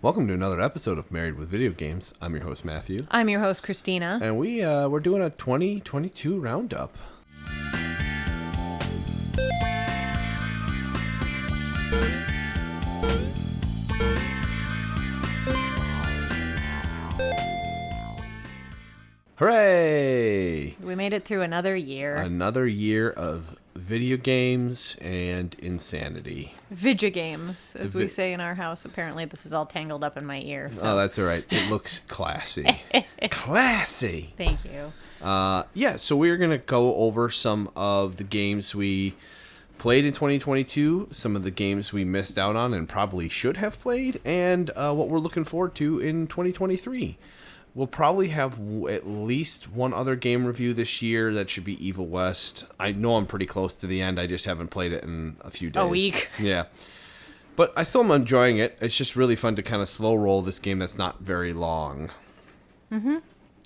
Welcome to another episode of Married with Video Games. I'm your host, Matthew. I'm your host, Christina. And we're doing a 2022 Roundup. Hooray! We made it through another year. Another year of video games and insanity. Video games, as we say in our house. Apparently, this is all tangled up in my ear. So. Oh, that's all right. It looks classy. Classy! Thank you. So we're going to go over some of the games we played in 2022, some of the games we missed out on and probably should have played, and what we're looking forward to in 2023. We'll probably have at least one other game review this year. That should be Evil West. I know I'm pretty close to the end. I just haven't played it in a few days. A week. Yeah. But I still am enjoying it. It's just really fun to kind of slow roll this game that's not very long. Mm-hmm.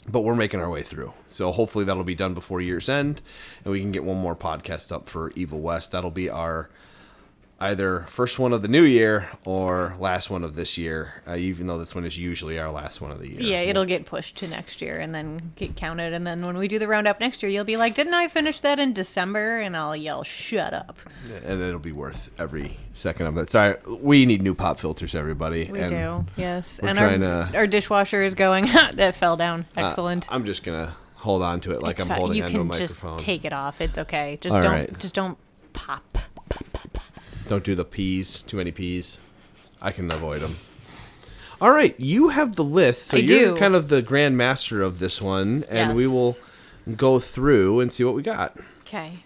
But we're making our way through. So hopefully that'll be done before year's end. And we can get one more podcast up for Evil West. That'll be our either first one of the new year or last one of this year, even though this one is usually our last one of the year. Yeah, it'll get pushed to next year and then get counted. And then when we do the roundup next year, you'll be like, didn't I finish that in December? And I'll yell, shut up. And it'll be worth every second of it. Sorry, we need new pop filters, everybody. We do, yes. And our dishwasher is going, that fell down. Excellent. I'm just going to hold on to it like It's I'm holding onto a microphone. You can just take it off. It's okay. Just don't pop. Don't do the P's, too many P's. I can avoid them. All right, you have the list, so you're kind of the grand master of this one, and we will go through and see what we got. Okay.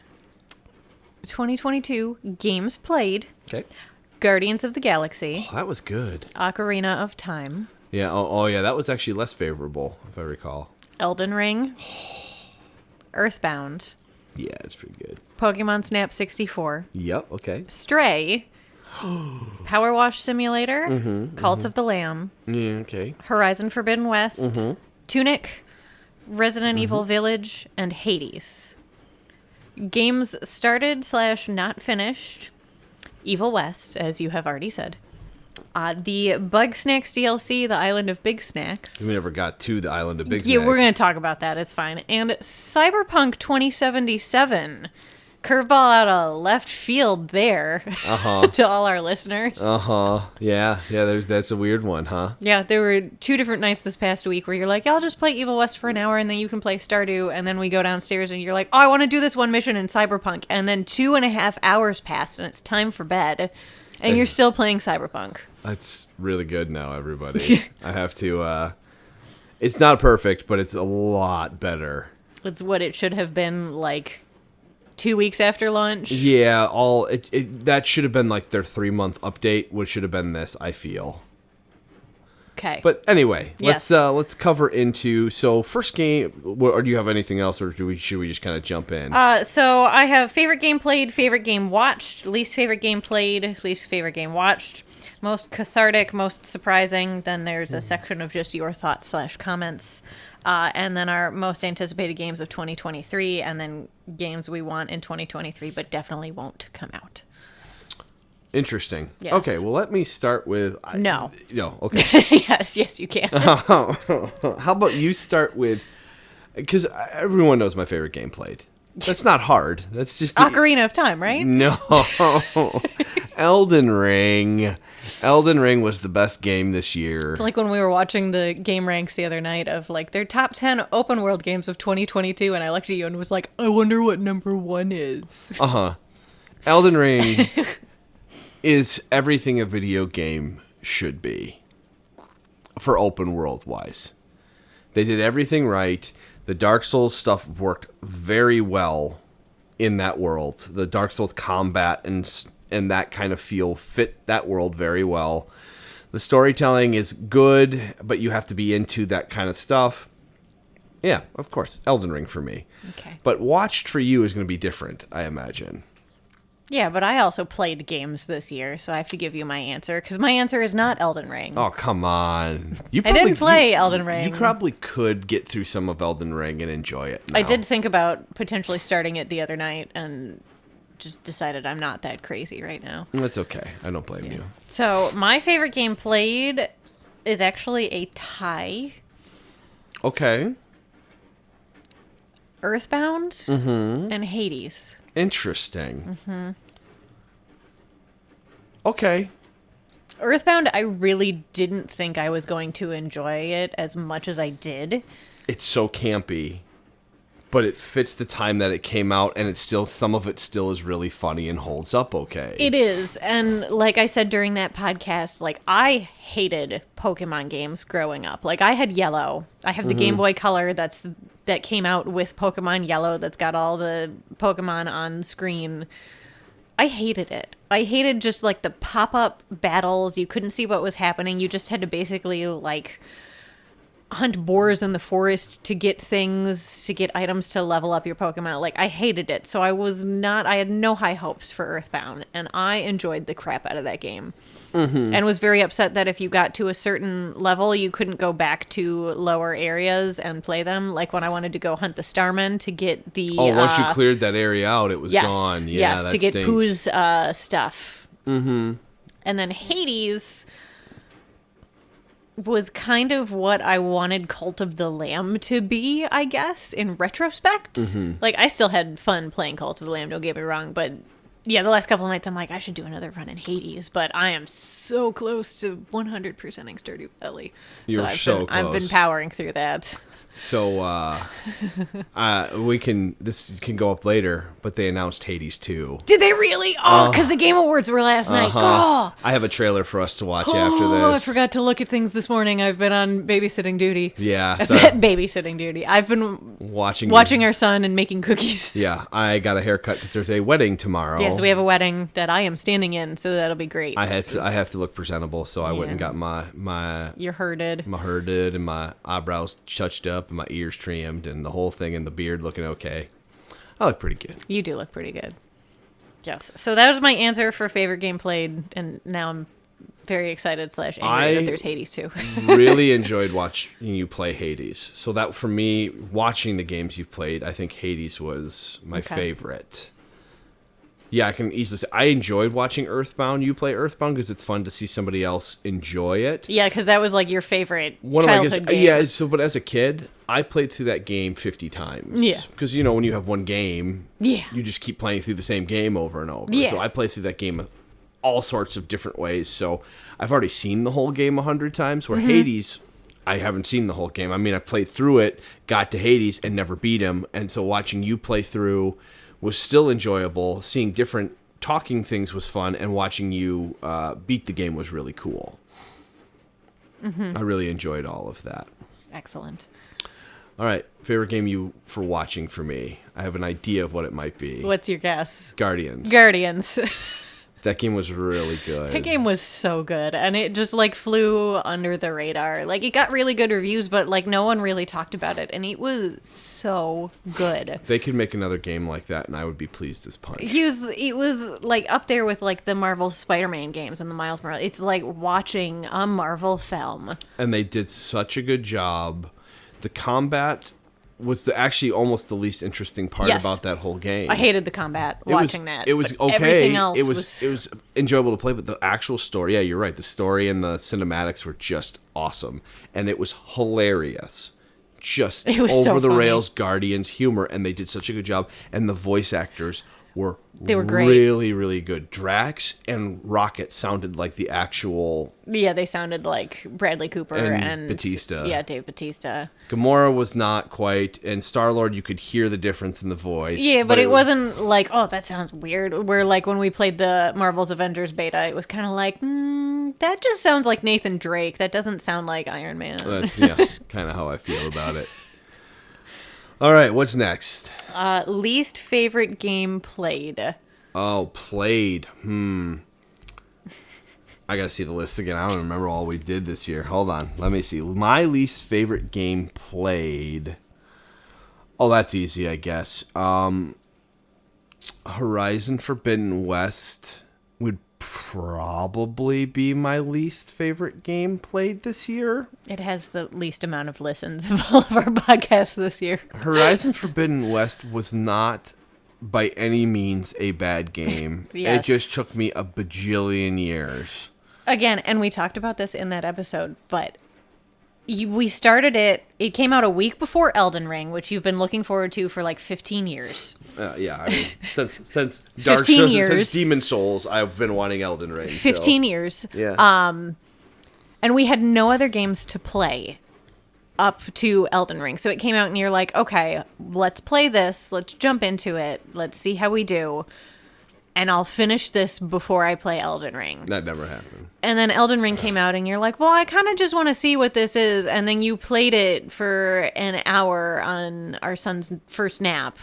2022 games played. Okay. Guardians of the Galaxy. Oh, that was good. Ocarina of Time. Yeah. Oh, yeah. That was actually less favorable, if I recall. Elden Ring. Earthbound. Yeah, it's pretty good. Pokemon Snap 64. Yep, okay. Stray. Power Wash Simulator. Cult of the Lamb. Yeah, okay. Horizon Forbidden West. Tunic. Resident Evil Village. And Hades. Games started / not finished. Evil West, as you have already said. The Bug Snacks DLC, The Island of Big Snacks. We never got to the Island of Big Snacks. Yeah, we're going to talk about that. It's fine. And Cyberpunk 2077. Curveball out of left field there to all our listeners. Yeah, that's a weird one, huh? Yeah, there were 2 different nights this past week where you're like, I'll just play Evil West for an hour and then you can play Stardew. And then we go downstairs and you're like, oh, I want to do this one mission in Cyberpunk. And then 2.5 hours passed and it's time for bed. And you're still playing Cyberpunk. That's really good now, everybody. I have to, it's not perfect, but it's a lot better. It's what it should have been like 2 weeks after launch. Yeah, that should have been like their 3-month update, which should have been this, I feel. Okay. But anyway, yes. let's cover into, so first game, or do you have anything else, or should we just kind of jump in? So I have favorite game played, favorite game watched, least favorite game played, least favorite game watched, most cathartic, most surprising, then there's a section of just your thoughts / comments, and then our most anticipated games of 2023, and then games we want in 2023 but definitely won't come out. Interesting. Yes. Okay, well, let me start with... No. No, okay. Yes, you can. How about you start with... Because everyone knows my favorite game played. That's not hard. That's just... Ocarina of Time, right? No. Elden Ring. Elden Ring was the best game this year. It's like when we were watching the game ranks the other night of like their top 10 open world games of 2022, and I looked at you and was like, I wonder what number 1 is. Elden Ring is everything a video game should be for open world wise. They did everything right. The Dark Souls stuff worked very well in that world. The Dark Souls combat and that kind of feel fit that world very well. The storytelling is good, but you have to be into that kind of stuff. Yeah, of course, Elden Ring for me. Okay. But watched for you is going to be different, I imagine. Yeah, but I also played games this year, so I have to give you my answer, because my answer is not Elden Ring. Oh, come on. I didn't play Elden Ring. You probably could get through some of Elden Ring and enjoy it now. I did think about potentially starting it the other night, and just decided I'm not that crazy right now. That's okay. I don't blame you. So my favorite game played is actually a tie. Okay. Earthbound and Hades. Interesting. Okay. Earthbound, I really didn't think I was going to enjoy it as much as I did. It's so campy, but it fits the time that it came out, and it's still, some of it still is really funny and holds up okay. It is. And like I said during that podcast, like I hated Pokemon games growing up. Like I had Yellow. I have the Game Boy Color that came out with Pokemon Yellow that's got all the Pokemon on screen. I hated it. I hated just like the pop-up battles. You couldn't see what was happening. You just had to basically like hunt boars in the forest to get things, to get items to level up your Pokemon. Like, I hated it. So I had no high hopes for Earthbound, and I enjoyed the crap out of that game. And was very upset that if you got to a certain level, you couldn't go back to lower areas and play them. Like when I wanted to go hunt the Starman to get the... once you cleared that area out, it was gone. Yeah, yes, that to get stinks. Pooh's stuff. And then Hades was kind of what I wanted Cult of the Lamb to be, I guess, in retrospect. Like, I still had fun playing Cult of the Lamb, don't get me wrong, but yeah, the last couple of nights I'm like, I should do another run in Hades, but I am so close to 100%ing Stardew Valley. You're so close. I've been powering through that. So, this can go up later, but they announced Hades 2. Did they really? Oh, because the Game Awards were last night. Oh. I have a trailer for us to watch after this. I forgot to look at things this morning. I've been on babysitting duty. Yeah. Babysitting duty. I've been watching our son and making cookies. Yeah, I got a haircut because there's a wedding tomorrow. Yeah, so we have a wedding that I am standing in, so that'll be great. I have to look presentable, so I went and got my You're herded. My herded and my eyebrows touched up and my ears trimmed and the whole thing and the beard looking okay. I look pretty good. You do look pretty good. Yes. So that was my answer for favorite game played, and now I'm very excited / angry that there's Hades too. Really enjoyed watching you play Hades. So that, for me, watching the games you've played, I think Hades was my favorite. Yeah, I can easily say I enjoyed watching Earthbound. You play Earthbound because it's fun to see somebody else enjoy it. Yeah, because that was like your favorite childhood game. Yeah, but as a kid, I played through that game 50 times. Yeah. Because, when you have one game, you just keep playing through the same game over and over. Yeah. So I played through that game all sorts of different ways. So I've already seen the whole game 100 times, where Hades, I haven't seen the whole game. I mean, I played through it, got to Hades, and never beat him. And so watching you play through was still enjoyable. Seeing different talking things was fun, and watching you beat the game was really cool. I really enjoyed all of that. Excellent. All right, favorite game for watching for me. I have an idea of what it might be. What's your guess? Guardians. That game was really good. That game was so good, and it just like flew under the radar. Like, it got really good reviews, but like no one really talked about it, and it was so good. They could make another game like that, and I would be pleased as punch. It was like up there with like the Marvel Spider-Man games and the Miles Morales. It's like watching a Marvel film. And they did such a good job. The combat was actually almost the least interesting part about that whole game. I hated the combat watching that. It was okay. Everything else it was enjoyable to play, but the actual story, yeah, you're right. The story and the cinematics were just awesome, and it was hilarious. Just over the rails Guardians humor, and they did such a good job. And the voice actors were great. Really, really good. Drax and Rocket sounded like the actual... Yeah, they sounded like Bradley Cooper and Batista. Yeah, Dave Batista. Gamora was not quite, and Star-Lord, you could hear the difference in the voice. Yeah, but it wasn't like, oh, that sounds weird. Where like when we played the Marvel's Avengers beta, it was kind of like, that just sounds like Nathan Drake. That doesn't sound like Iron Man. That's kind of how I feel about it. All right, what's next? Least favorite game played. Oh, played. I gotta see the list again. I don't remember all we did this year. Hold on. Let me see. My least favorite game played. Oh, that's easy, I guess. Horizon Forbidden West would probably be my least favorite game played this year. It has the least amount of listens of all of our podcasts this year. Horizon Forbidden West was not by any means a bad game. Yes. It just took me a bajillion years. again, and we talked about this in that episode, but we started it. It came out a week before Elden Ring, which you've been looking forward to for like 15 years. Yeah, I mean, since 15 years. Since Demon Souls, I've been wanting Elden Ring. 15 years. Yeah. And we had no other games to play up to Elden Ring. So it came out and you're like, okay, let's play this. Let's jump into it. Let's see how we do. And I'll finish this before I play Elden Ring. That never happened. And then Elden Ring came out and you're like, well, I kind of just want to see what this is. And then you played it for an hour on our son's first nap.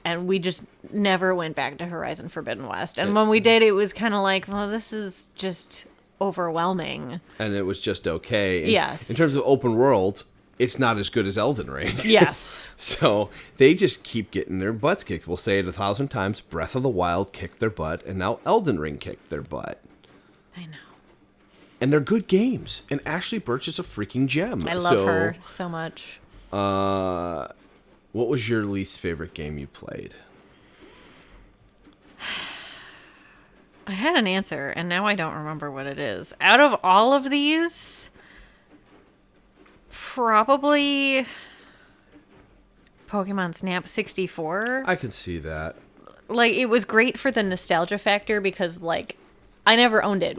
And we just never went back to Horizon Forbidden West. And when we did, it was kind of like, well, this is just overwhelming. And it was just okay. Yes. In terms of open world, it's not as good as Elden Ring. Yes. So they just keep getting their butts kicked. We'll say it 1,000 times. Breath of the Wild kicked their butt, and now Elden Ring kicked their butt. I know. And they're good games. And Ashley Birch is a freaking gem. I love her so much. What was your least favorite game you played? I had an answer, and now I don't remember what it is. Out of all of these, probably Pokemon Snap 64. I can see that. Like, it was great for the nostalgia factor because, like, I never owned it.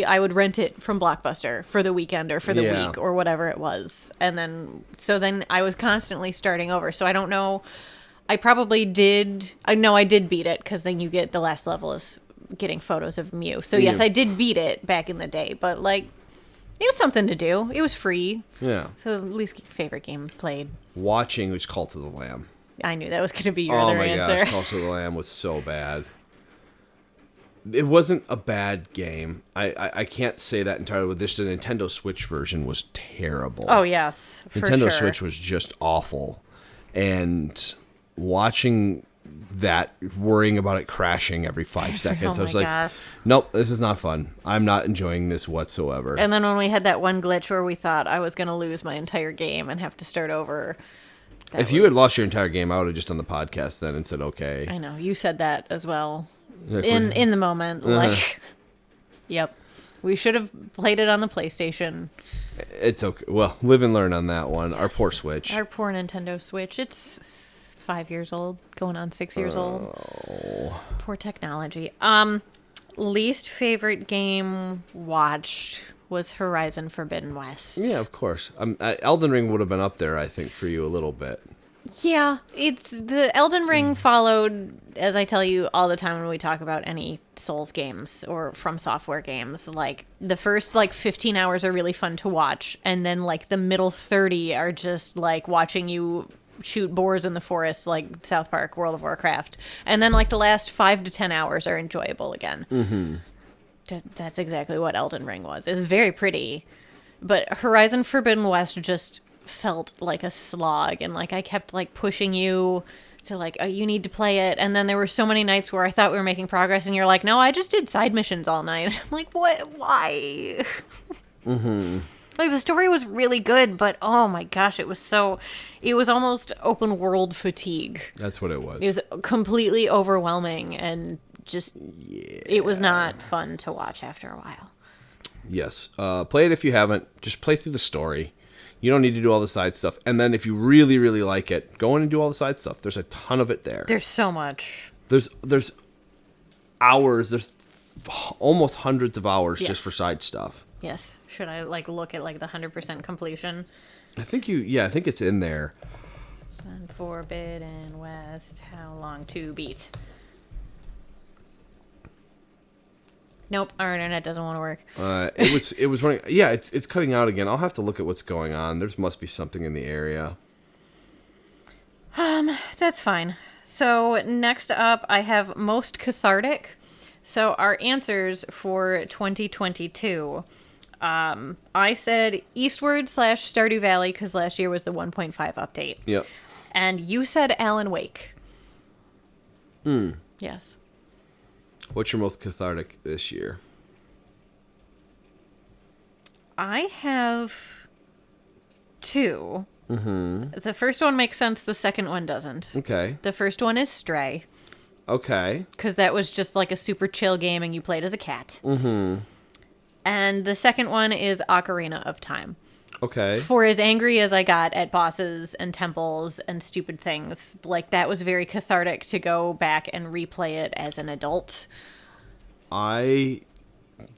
I would rent it from Blockbuster for the weekend or for the week or whatever it was. And then I was constantly starting over. So I don't know. I probably did. I know I did beat it because then you get the last level is getting photos of Mew. So yes, I did beat it back in the day, but like it was something to do. It was free. Yeah. So least favorite game played. Watching was Cult of the Lamb. I knew that was going to be your other answer. Oh my gosh, Cult of the Lamb was so bad. It wasn't a bad game. I can't say that entirely, but this the Nintendo Switch version was terrible. Oh yes, for Nintendo sure. Switch was just awful. And watching that, worrying about it crashing every 5 seconds, I was like, gosh. nope, this is not fun. I'm not enjoying this whatsoever. And then when we had that one glitch where we thought I was going to lose my entire game and have to start over. If you had lost your entire game, I would have just done the podcast then and said, okay. I know, you said that as well. Like, In the moment, like, yep. We should have played it on the PlayStation. It's okay. Well, live and learn on that one. Our poor Switch. Our poor Nintendo Switch. It's 5 years old, going on 6 years old. Poor technology. Least favorite game watched was Horizon Forbidden West. Yeah, of course. Elden Ring would have been up there, I think, for you a little bit. Yeah, it's the Elden Ring followed, as I tell you all the time when we talk about any Souls games or From Software games, like the first 15 hours are really fun to watch, and then like the middle 30 are just like watching you shoot boars in the forest like South Park, World of Warcraft, and then like the last 5 to 10 hours are enjoyable again. Mm-hmm. That's exactly what Elden Ring was. It was very pretty, but Horizon Forbidden West just felt like a slog, and like I kept like pushing you to like, oh, you need to play it, and then there were so many nights where I thought we were making progress and you're like, no, I just did side missions all night. I'm like, what? Why? Mm-hmm. Like the story was really good, but oh my gosh, it was almost open world fatigue. That's what it was. It was completely overwhelming, and just it was not fun to watch after a while. Yes. Play it if you haven't. Just play through the story. You don't need to do all the side stuff. And then if you really, really like it, go in and do all the side stuff. There's a ton of it there. There's so much. There's hours. There's almost hundreds of hours just for side stuff. Yes. Should I like look at like the 100% completion? I think I think it's in there. Forbidden West, how long to beat? Nope, our internet doesn't want to work. It was running. Yeah, it's cutting out again. I'll have to look at what's going on. There must be something in the area. That's fine. So next up, I have most cathartic. So our answers for 2022. I said Eastward / Stardew Valley because last year was the 1.5 update. Yep. And you said Alan Wake. Yes. What's your most cathartic this year? I have 2. Mm-hmm. The first one makes sense. The second one doesn't. Okay. The first one is Stray. Okay. Because that was just like a super chill game and you played as a cat. Mm-hmm. And the second one is Ocarina of Time. Okay. For as angry as I got at bosses and temples and stupid things, like, that was very cathartic to go back and replay it as an adult. I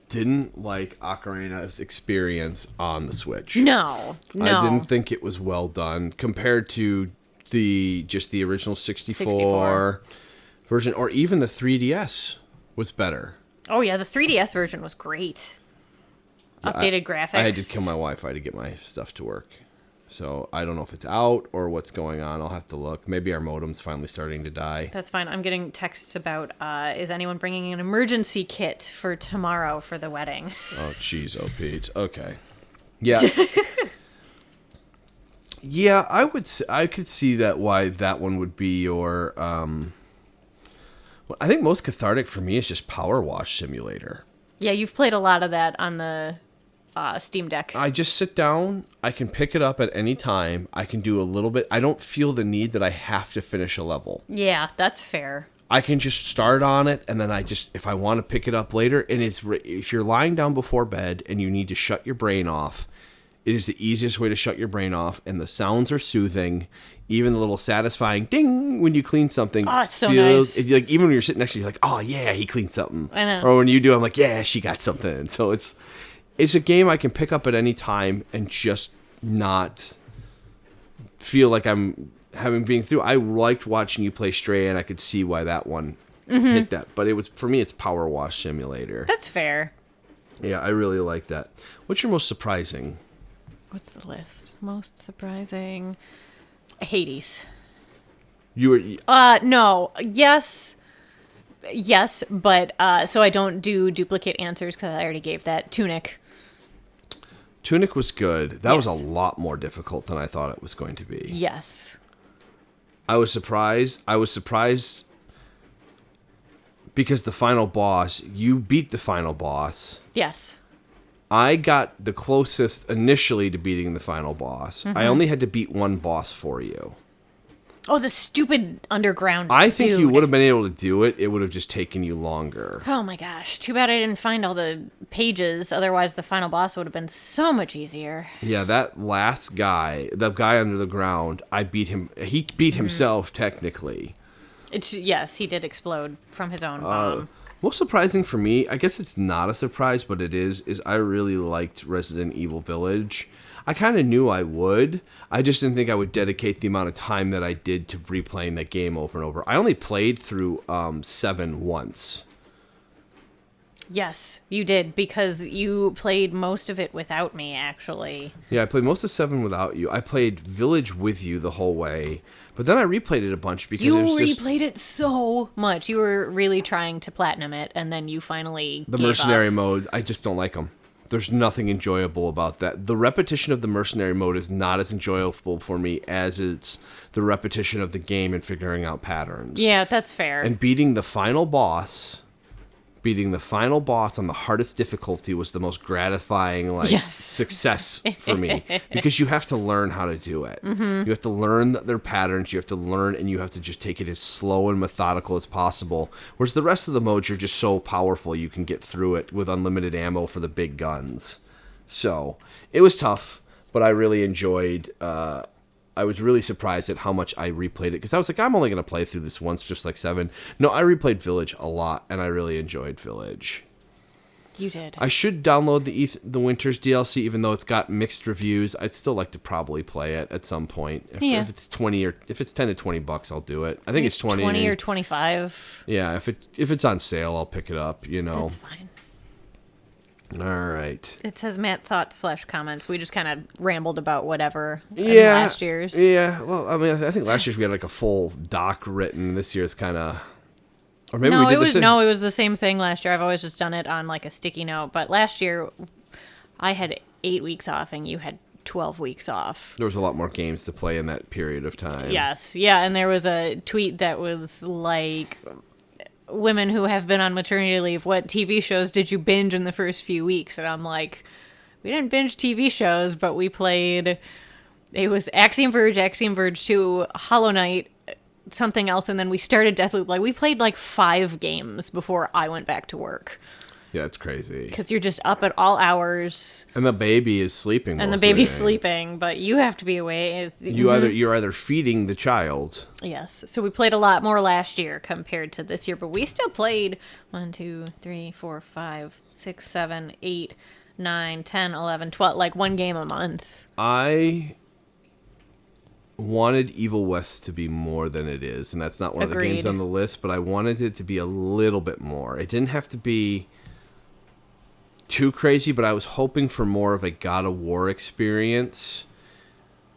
didn't like Ocarina's experience on the Switch. No. I didn't think it was well done compared to the original 64 version, or even the 3DS was better. Oh, yeah, the 3DS version was great. Updated graphics. I had to kill my Wi-Fi to get my stuff to work. So I don't know if it's out or what's going on. I'll have to look. Maybe our modem's finally starting to die. That's fine. I'm getting texts about, is anyone bringing an emergency kit for tomorrow for the wedding? Oh, jeez, oh, Pete. Okay. Yeah. Yeah, I could see that why that one would be your, I think most cathartic for me is just Power Wash Simulator. Yeah, you've played a lot of that on the Steam Deck. I just sit down. I can pick it up at any time. I can do a little bit. I don't feel the need that I have to finish a level. Yeah, that's fair. I can just start on it, and then if I want to pick it up later, and if you're lying down before bed and you need to shut your brain off, it is the easiest way to shut your brain off, and the sounds are soothing. Even the little satisfying ding when you clean something. Oh, it's so nice. Like, even when you're sitting next to you, you're like, oh, yeah, he cleaned something. I know. Or when you do, I'm like, yeah, she got something. So it's a game I can pick up at any time and just not feel like I'm being through. I liked watching you play Stray, and I could see why that one hit that. But for me, it's Power Wash Simulator. That's fair. Yeah, I really like that. What's your most surprising? What's the list? Most surprising. Hades. You were No. Yes, but so I don't do duplicate answers because I already gave that. Tunic. Tunic was good. That was a Yes. lot more difficult than I thought it was going to be. Yes. I was surprised. Because the final boss, you beat the final boss. Yes. I got the closest initially to beating the final boss. I only had to beat one boss for you. Oh, the stupid underground I think you dude. would have been able to do it. It would have just taken you longer. Oh my gosh. Too bad I didn't find all the pages. Otherwise, the final boss would have been so much easier. Yeah, that last guy, the guy under the ground, I beat him. He beat himself, technically. Yes, he did explode from his own bomb. Most surprising for me, I guess it's not a surprise, but it is I really liked Resident Evil Village. I kind of knew I would. I just didn't think I would dedicate the amount of time that I did to replaying that game over and over. I only played through 7 once. Yes, you did, because you played most of it without me, actually. Yeah, I played most of 7 without you. I played Village with you the whole way, but then I replayed it a bunch because You it was just replayed it so much. You were really trying to platinum it, and then you finally the gave mercenary up. mode. I just don't like them. There's nothing enjoyable about that. The repetition of the mercenary mode is not as enjoyable for me as it's the repetition of the game and figuring out patterns. Yeah, that's fair. And beating the final boss on the hardest difficulty was the most gratifying Yes. success for me, because you have to learn how to do it. You have to learn their patterns, you have to learn, and you have to just take it as slow and methodical as possible. Whereas the rest of the modes, you're just so powerful you can get through it with unlimited ammo for the big guns. So it was tough, but I really enjoyed. I was really surprised at how much I replayed it, because I was like, I'm only going to play through this once, just like 7. No, I replayed Village a lot, and I really enjoyed Village. You did. I should download the Winters DLC, even though it's got mixed reviews. I'd still like to probably play it at some point. If it's 20 or if it's 10 to 20 bucks, I'll do it. I think it's 20 or 25. Yeah, if it's on sale, I'll pick it up. That's fine. All right. It says Matt thoughts/comments. We just kind of rambled about whatever in Yeah. last year's. Yeah. Well, I mean, I think last year's we had like a full doc written. This year's kind of. Or maybe we did this. It was the same thing last year. I've always just done it on like a sticky note. But last year, I had 8 weeks off, and you had 12 weeks off. There was a lot more games to play in that period of time. Yes, yeah, and there was a tweet that was like, women who have been on maternity leave, what TV shows did you binge in the first few weeks? And I'm like, we didn't binge TV shows, but we played, it was Axiom Verge 2, Hollow Knight, something else, and then we started Deathloop. Like, we played like 5 games before I went back to work. Yeah, it's crazy. Because you're just up at all hours. And the baby is sleeping. And most the of baby's day. sleeping, but you have to be away. You're either feeding the child. Yes. So we played a lot more last year compared to this year, but we still played 1, 2, 3, 4, 5, 6, 7, 8, 9, 10, 11, 12, like one game a month. I wanted Evil West to be more than it is, and that's not one of the games Agreed. on the list, but I wanted it to be a little bit more. It didn't have to be too crazy, but I was hoping for more of a God of War experience.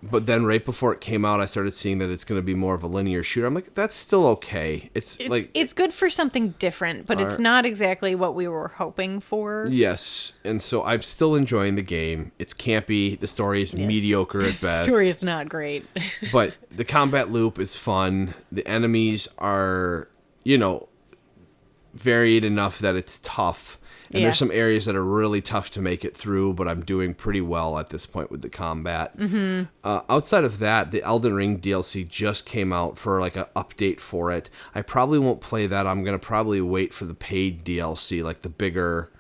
But then right before it came out, I started seeing that it's going to be more of a linear shooter. I'm like, that's still okay. It's like It's good for something different, but it's not exactly what we were hoping for. yes, and so I'm still enjoying the game. It's campy. The story is mediocre at The best. story is not great. But the combat loop is fun. The enemies are, varied enough that it's tough. And Yeah. there's some areas that are really tough to make it through, but I'm doing pretty well at this point with the combat. Mm-hmm. Outside of that, the Elden Ring DLC just came out for like an update for it. I probably won't play that. I'm going to probably wait for the paid DLC, like the bigger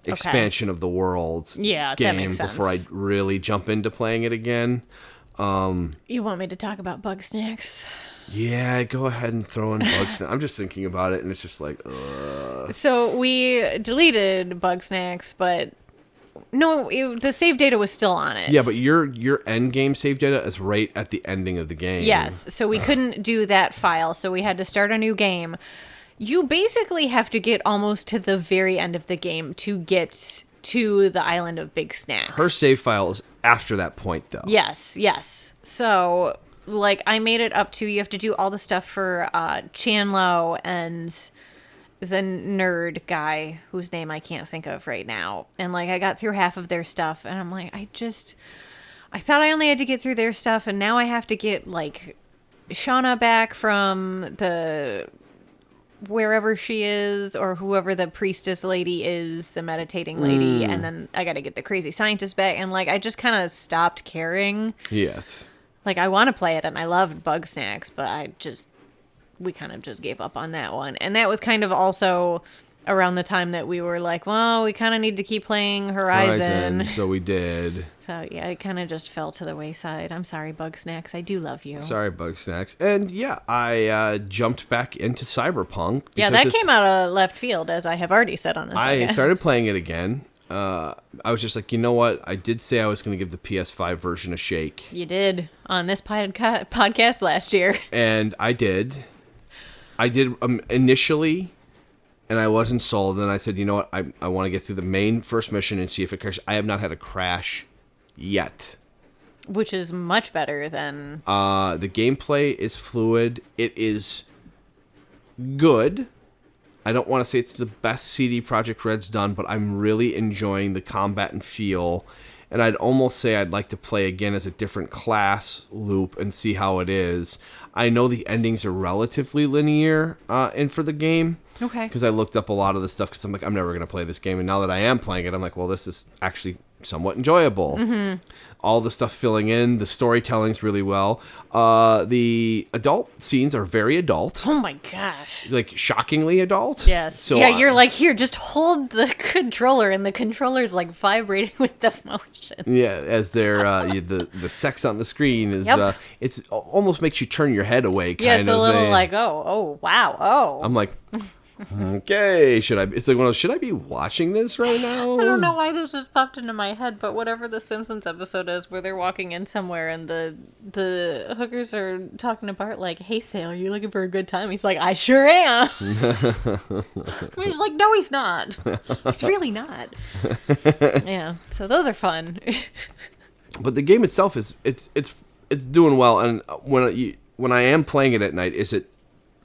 expansion of the world Yeah, that game makes sense. before I really jump into playing it again. You want me to talk about bug snacks? Yeah, go ahead and throw in bugs. I'm just thinking about it, and it's just like, ugh. So we deleted bug snacks, but no, the save data was still on it. Yeah, but your end game save data is right at the ending of the game. Yes, so we couldn't do that file, so we had to start a new game. You basically have to get almost to the very end of the game to get to the island of Big Snacks. Her save file is after that point, though. Yes. So, like, I made it up to, you have to do all the stuff for Chanlo and the nerd guy whose name I can't think of right now. And, like, I got through half of their stuff, and I'm like, I thought I only had to get through their stuff, and now I have to get, like, Shauna back from the wherever she is, or whoever the priestess lady is, the meditating lady, and then I gotta get the crazy scientist back, and like I just kind of stopped caring. Yes. Like I want to play it, and I loved bug snacks, but we kind of just gave up on that one. And that was kind of also around the time that we were like, well, we kind of need to keep playing Horizon. So we did. So yeah, it kind of just fell to the wayside. I'm sorry, bug snacks. I do love you. Sorry, Bug Snacks. And yeah, I jumped back into Cyberpunk. Yeah, that came out of left field, as I have already said on this I podcast. started playing it again. I was just like, you know what? I did say I was going to give the PS5 version a shake. You did on this podcast last year. And I did. I did initially, and I wasn't sold. Then I said, you know what? I want to get through the main first mission and see if it crashes. I have not had a crash yet. Which is much better than... The gameplay is fluid. It is good. I don't want to say it's the best CD Projekt Red's done, but I'm really enjoying the combat and feel. And I'd almost say I'd like to play again as a different class loop and see how it is. I know the endings are relatively linear for the game. Okay. Because I looked up a lot of the stuff because I'm like, I'm never going to play this game. And now that I am playing it, I'm like, well, this is actually somewhat enjoyable. Mm-hmm. All the stuff filling in, the storytelling's really well. The adult scenes are very adult. Oh my gosh. Like, shockingly adult. Yes. So, yeah, you're like, here, just hold the controller, and the controller's like vibrating with the motion. Yeah, as they're the sex on the screen is Yep. It's almost makes you turn your head away. Yeah, it's a little like, oh, wow, oh. I'm like, okay, should I? It's like one of those, should I be watching this right now? I don't know why this just popped into my head, but whatever the Simpsons episode is where they're walking in somewhere and the hookers are talking to Bart like, hey, Sal, are you looking for a good time? He's like, I sure am. He's like, no, he's not. He's really not. Yeah, so those are fun. But the game itself is it's doing well, and when I am playing it at night, is it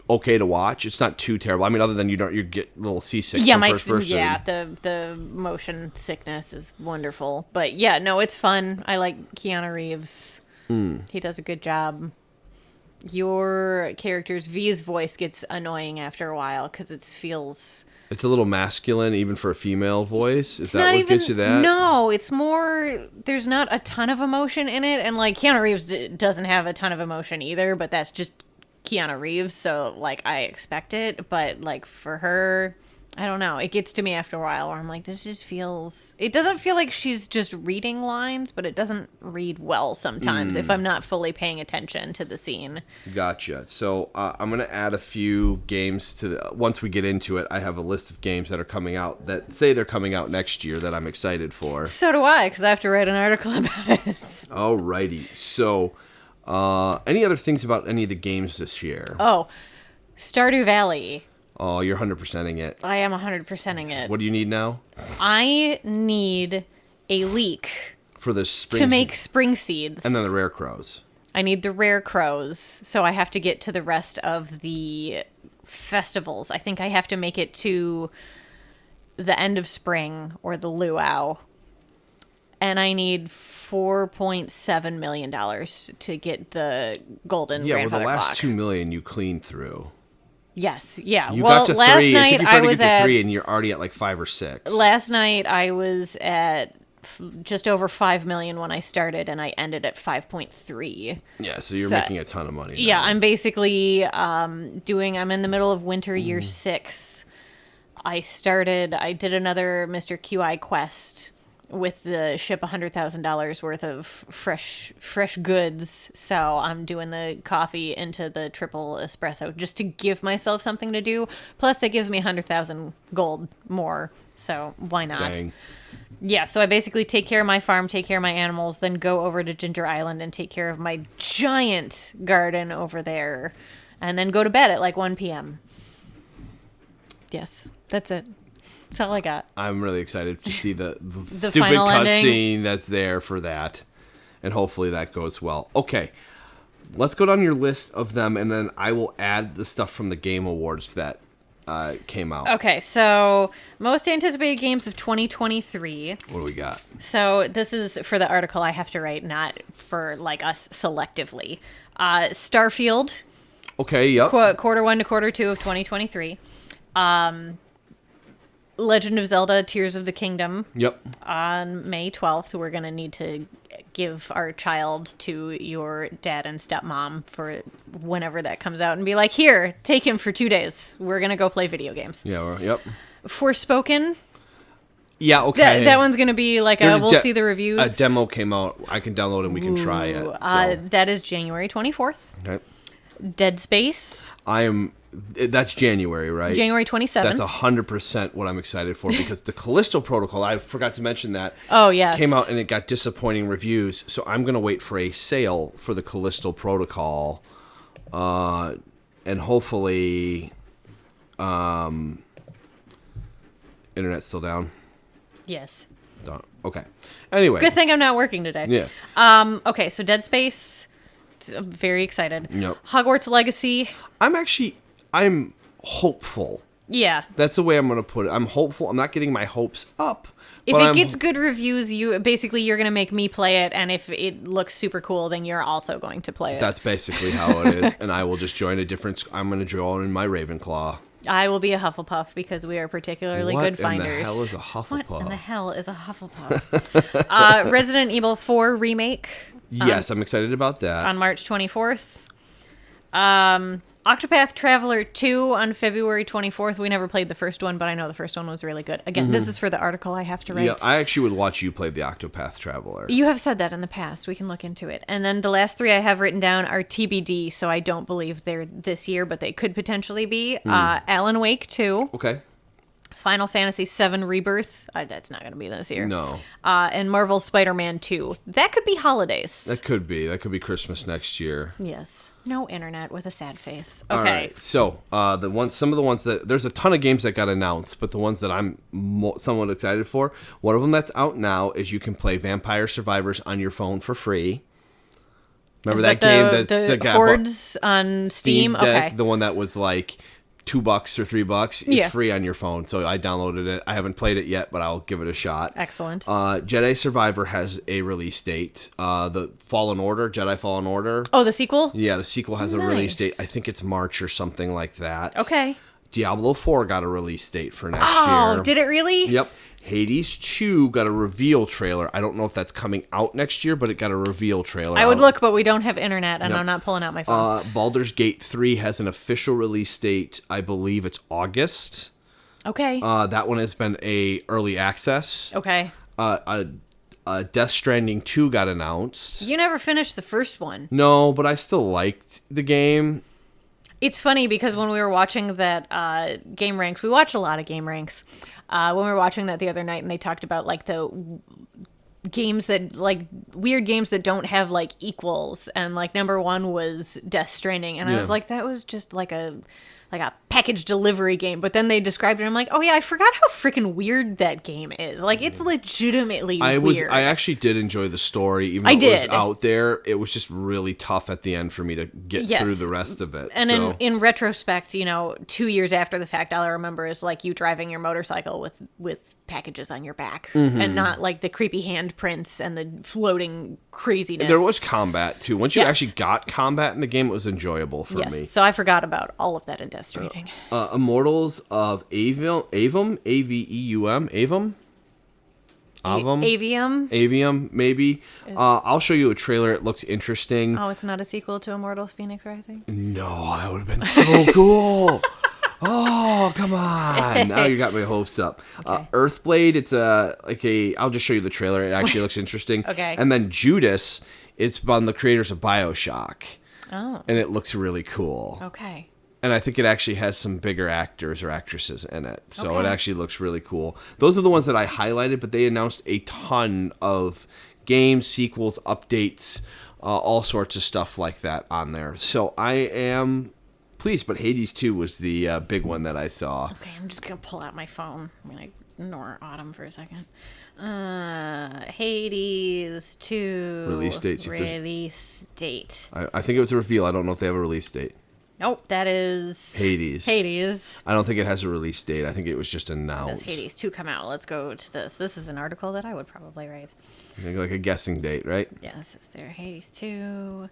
okay to watch? It's not too terrible. I mean, other than you get a little seasick. Yeah, from first person. yeah, the motion sickness is wonderful. But yeah, no, it's fun. I like Keanu Reeves. He does a good job. Your character's V's voice gets annoying after a while because it feels... It's a little masculine, even for a female voice. Is It's that not what even, gets you that? No, it's more... There's not a ton of emotion in it. And, like, Keanu Reeves doesn't have a ton of emotion either, but that's just Keanu Reeves, so, like, I expect it. But, like, for her, I don't know. It gets to me after a while where I'm like, this just feels... It doesn't feel like she's just reading lines, but it doesn't read well sometimes if I'm not fully paying attention to the scene. Gotcha. So I'm going to add a few games to once we get into it. I have a list of games that are coming out that say they're coming out next year that I'm excited for. So do I, because I have to write an article about it. Alrighty. So any other things about any of the games this year? Oh, Stardew Valley. Oh, you're 100%ing it. I am 100%ing it. What do you need now? I need a leek For the spring to make spring seeds. and then the rare crows. I need the rare crows, so I have to get to the rest of the festivals. I think I have to make it to the end of spring or the luau. And I need $4.7 million to get the golden Yeah, well, grandfather the last clock. 2 million you cleaned through. Yes, yeah. You well, got to last 3. It night took you I forever to was get to at 3, and you're already at like 5 or 6. last night I was at just over 5 million when I started, and I ended at 5.3. Yeah, so you're making a ton of money. Yeah, now. I'm basically I'm in the middle of winter year 6. I did another Mr. QI quest with the ship $100,000 worth of fresh goods. So I'm doing the coffee into the triple espresso just to give myself something to do. Plus, that gives me 100,000 gold more. So why not? Dang. Yeah, so I basically take care of my farm, take care of my animals, then go over to Ginger Island and take care of my giant garden over there, and then go to bed at like 1 p.m. Yes, that's it. That's all I got. I'm really excited to see the stupid final ending. cutscene that's there for that, and hopefully that goes well. Okay, let's go down your list of them, and then I will add the stuff from the Game Awards that came out. Okay, so most anticipated games of 2023. What do we got? So this is for the article I have to write, not for like us selectively. Starfield, Okay, yep. quarter 1 to quarter 2 of 2023. Legend of Zelda Tears of the Kingdom Yep. on May 12th. We're going to need to give our child to your dad and stepmom for whenever that comes out and be like, here, take him for 2 days. We're going to go play video games. Yeah, yep. Forspoken. Yeah, okay. That one's going to be like we'll see the reviews. A demo came out. I can download and we can try it. So. That is January 24th. Okay. Dead Space. That's January, right? January 27th. That's 100% what I'm excited for because the Callisto Protocol, I forgot to mention that. Oh, yes. Came out and it got disappointing reviews. So I'm going to wait for a sale for the Callisto Protocol. And hopefully, internet's still down. Yes. Okay. Anyway. Good thing I'm not working today. Yeah. Okay, so Dead Space. I'm very excited. Yep. Hogwarts Legacy. I'm hopeful. Yeah. That's the way I'm going to put it. I'm hopeful. I'm not getting my hopes up. If it gets good reviews, you're going to make me play it, and if it looks super cool, then you're also going to play it. That's basically how it is. And I will just join I'm going to join in my Ravenclaw. I will be a Hufflepuff because we are particularly good finders. What in the hell is a Hufflepuff? What in the hell is a Hufflepuff? Resident Evil 4 Remake. Yes, I'm excited about that. On March 24th. Octopath Traveler 2 on February 24th. We never played the first one, but I know the first one was really good. Again, this is for the article I have to write. Yeah, I actually would watch you play the Octopath Traveler. You have said that in the past. We can look into it. And then the last 3 I have written down are TBD, so I don't believe they're this year, but they could potentially be. Alan Wake 2. Okay. Final Fantasy VII Rebirth. That's not going to be this year. No. And Marvel Spider-Man 2. That could be holidays. That could be. That could be Christmas next year. Yes. No internet with a sad face. Okay. All right. So, some of the ones that there's a ton of games that got announced, but the ones that I'm somewhat excited for, one of them that's out now is you can play Vampire Survivors on your phone for free. Remember that game the Hordes on Steam? Deck, okay. The one that was like $2 or $3. It's free on your phone, so I downloaded it. I haven't played it yet, but I'll give it a shot. Excellent. Jedi Survivor has a release date. The Jedi Fallen Order. Oh, the sequel? Yeah, the sequel has a release date. I think it's March or something like that. Okay. Diablo 4 got a release date for next year. Oh, did it really? Yep. Hades 2 got a reveal trailer. I don't know if that's coming out next year, but it got a reveal trailer. I would look, but we don't have internet, and I'm not pulling out my phone. Baldur's Gate 3 has an official release date. I believe it's August. Okay. That one has been a early access. Okay. Death Stranding 2 got announced. You never finished the first one. No, but I still liked the game. It's funny because when we were watching that Game Ranks, we watched a lot of Game Ranks. When we were watching that the other night, and they talked about like the games that like weird games that don't have like equals, and like number one was Death Stranding, and I was like, that was just like a package delivery game. But then they described it, and I'm like, oh yeah, I forgot how freaking weird that game is. Like, it's legitimately weird. I actually did enjoy the story, even though it was out there. It was just really tough at the end for me to get through the rest of it. And in retrospect, 2 years after the fact, all I remember is like you driving your motorcycle with packages on your back, and not like the creepy handprints and the floating craziness. There was combat too. Once you actually got combat in the game, it was enjoyable for me. So I forgot about all of that in Death Stranding. Immortals of Avum, Aveum, Avium, maybe. I'll show you a trailer. It looks interesting. Oh, it's not a sequel to Immortals Phoenix Rising? No, that would have been so cool. Oh, come on. Now you got my hopes up. Okay. Earthblade, it's I'll just show you the trailer. It actually looks interesting. Okay. And then Judas, it's by the creators of BioShock. Oh. And it looks really cool. Okay. And I think it actually has some bigger actors or actresses in it. So it actually looks really cool. Those are the ones that I highlighted, but they announced a ton of games, sequels, updates, all sorts of stuff like that on there. So I am pleased, but Hades 2 was the big one that I saw. Okay, I'm just going to pull out my phone. I'm going to ignore Autumn for a second. Hades 2. Release date. Release date. I think it was a reveal. I don't know if they have a release date. Nope, that is Hades. Hades. I don't think it has a release date. I think it was just Does announced. Hades 2 come out? Let's go to this. This is an article that I would probably write. I think like a guessing date, right? Yeah, this is there. Hades 2.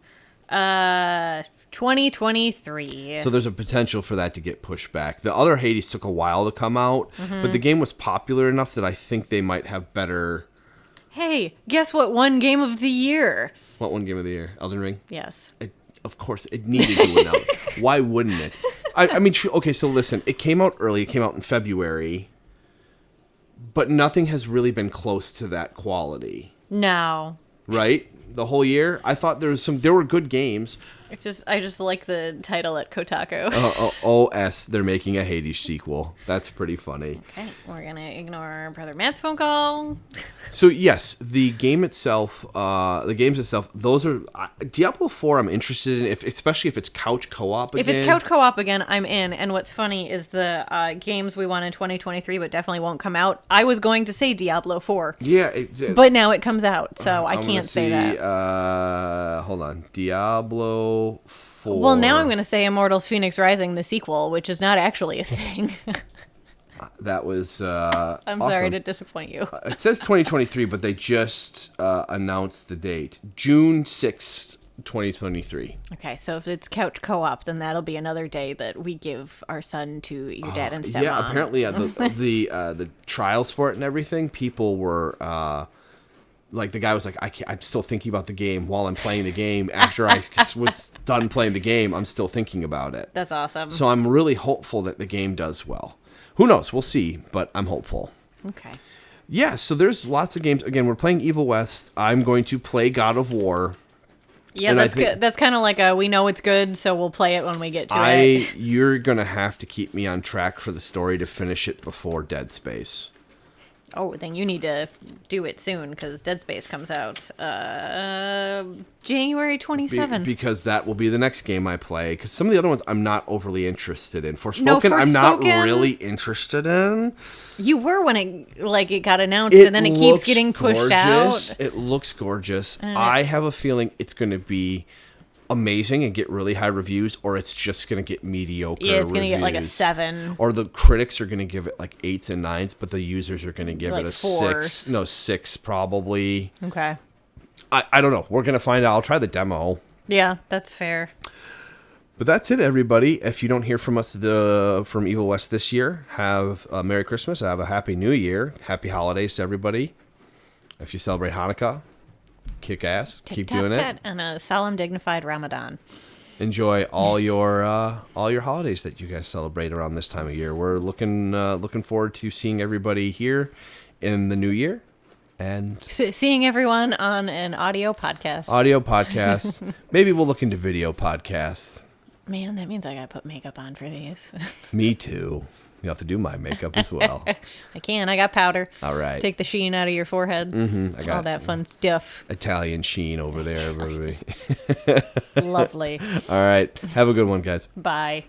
2023. So there's a potential for that to get pushed back. The other Hades took a while to come out, but the game was popular enough that I think they might have better... Hey, guess what won Game of the Year? What one game of the year? Elden Ring? Yes. Of course, it needed to win out. Why wouldn't it? I mean, okay, so listen. It came out early. It came out in February. But nothing has really been close to that quality. No. Right? The whole year? I thought there were good games. I just like the title at Kotaku. OS, they're making a Hades sequel. That's pretty funny. Okay, we're going to ignore Brother Matt's phone call. So, yes, the games itself, those are... Diablo 4 I'm interested in, especially if it's couch co-op again. If it's couch co-op again, I'm in. And what's funny is the games we want in 2023 but definitely won't come out. I was going to say Diablo 4. Yeah. But now it comes out, so I can't say that. Hold on. Diablo 4. Well, now I'm going to say Immortals Phoenix Rising, the sequel, which is not actually a thing. That was I'm awesome. sorry to disappoint you. It says 2023, but they just announced the date. June 6th, 2023. Okay, so if it's couch co-op, then that'll be another day that we give our son to your dad and stepmom. Yeah, apparently the trials for it and everything, people were... like, the guy was like, I'm still thinking about the game while I'm playing the game. After I was done playing the game, I'm still thinking about it. That's awesome. So I'm really hopeful that the game does well. Who knows? We'll see, but I'm hopeful. Okay. Yeah, so there's lots of games. Again, we're playing Evil West. I'm going to play God of War. Yeah, that's good. That's kind of like we know it's good, so we'll play it when we get to it. You're going to have to keep me on track for the story to finish it before Dead Space. Oh, then you need to do it soon, because Dead Space comes out January 27th. Because that will be the next game I play. Because some of the other ones I'm not overly interested in. Forspoken, I'm not really interested in. You were when it got announced, and then it keeps getting pushed out. It looks gorgeous. I have a feeling it's going to be amazing and get really high reviews, or it's just going to get mediocre. Yeah, it's going to get like a 7. Or the critics are going to give it like 8s and 9s, but the users are going to give like it a 4. 6. No, 6 probably. Okay. I don't know. We're going to find out. I'll try the demo. Yeah, that's fair. But that's it, everybody. If you don't hear from us from Evil West this year, have a Merry Christmas. Have a Happy New Year. Happy holidays to everybody. If you celebrate Hanukkah, kick ass. Keep doing it. And a solemn, dignified Ramadan. enjoy all your holidays that you guys celebrate around this time of year. We're looking forward to seeing everybody here in the new year. And seeing everyone on an audio podcast. Maybe we'll look into video podcasts. Man, that means I gotta put makeup on for these. Me too. You have to do my makeup as well. I can. I got powder. All right. Take the sheen out of your forehead. Mm-hmm. I got all that fun stuff. Italian sheen over there, everybody. Lovely. All right. Have a good one, guys. Bye.